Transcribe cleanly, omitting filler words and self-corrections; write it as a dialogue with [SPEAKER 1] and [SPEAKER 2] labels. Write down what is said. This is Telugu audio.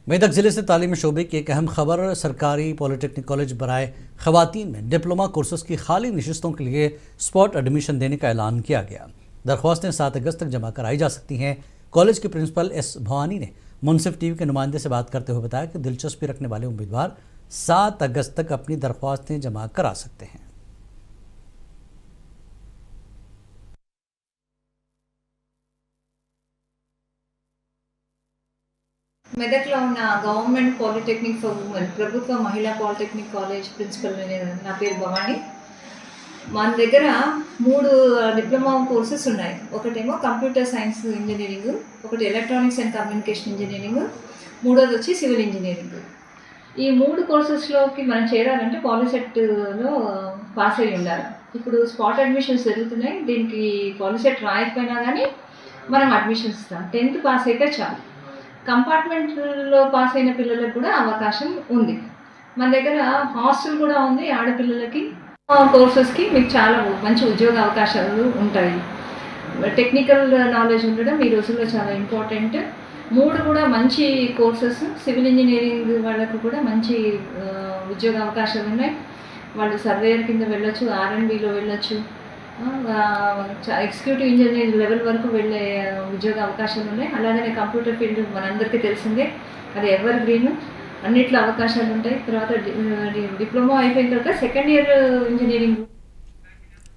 [SPEAKER 1] मेदक जिले से तालीमी शोबे की एक अहम खबर। सरकारी पॉलिटेक्निक कॉलेज बराए खवातीन में डिप्लोमा कोर्सेज की खाली नशिस्तों के लिए स्पॉट एडमिशन देने का ऐलान किया गया। दरख्वास्तें 7 अगस्त तक जमा कराई जा सकती हैं। कॉलेज के प्रिंसिपल एस भवानी ने मुनसिफ टीवी के नुमाइंदे से बात करते हुए बताया कि दिलचस्पी रखने वाले उम्मीदवार 7 अगस्त तक अपनी दरख्वास्तें जमा करा सकते हैं।
[SPEAKER 2] మెదక్లో ఉన్న గవర్నమెంట్ పాలిటెక్నిక్ ఫర్ ఉమెన్ ప్రభుత్వ మహిళా పాలిటెక్నిక్ కాలేజ్ ప్రిన్సిపల్ నా పేరు భవాని. మన దగ్గర 3 డిప్లొమా కోర్సెస్ ఉన్నాయి. ఒకటేమో కంప్యూటర్ సైన్స్ ఇంజనీరింగ్, ఒకటి ఎలక్ట్రానిక్స్ అండ్ కమ్యూనికేషన్ ఇంజనీరింగ్, మూడోది వచ్చి సివిల్ ఇంజనీరింగ్. ఈ 3 కోర్సెస్లోకి మనం చేరాలంటే పాలిసెట్లో పాస్ అయ్యి ఉండాలి. ఇప్పుడు స్పాట్ అడ్మిషన్స్ జరుగుతున్నాయి. దీనికి పాలిసెట్ రాయకపోయినా కానీ మనం అడ్మిషన్స్ ఇస్తాం. 10th పాస్ అయితే చాలు. కంపార్ట్మెంట్లో పాస్ అయిన పిల్లలకు కూడా అవకాశం ఉంది. మన దగ్గర హాస్టల్ కూడా ఉంది. ఆడపిల్లలకి కోర్సెస్కి మీకు చాలా మంచి ఉద్యోగ అవకాశాలు ఉంటాయి. టెక్నికల్ నాలెడ్జ్ ఉండడం ఈ రోజుల్లో చాలా ఇంపార్టెంట్. 3 కూడా మంచి కోర్సెస్. సివిల్ ఇంజనీరింగ్ వాళ్ళకు కూడా మంచి ఉద్యోగ అవకాశాలు ఉన్నాయి. వాళ్ళు సర్వేయర్ కింద వెళ్ళొచ్చు, R&Bలో వెళ్ళొచ్చు, ఎగ్జిక్యూటివ్ ఇంజనీర్ లెవెల్ వరకు వెళ్ళే ఉద్యోగ అవకాశాలు ఉన్నాయి. అలాగనే కంప్యూటర్ ఫీల్డ్ మనందరికీ తెలిసిందే, అది ఎవర్ గ్రీన్, అన్నిట్లో అవకాశాలు ఉంటాయి. తర్వాత డిప్లొమా అయిపోయిన తర్వాత సెకండ్ ఇయర్ ఇంజనీరింగ్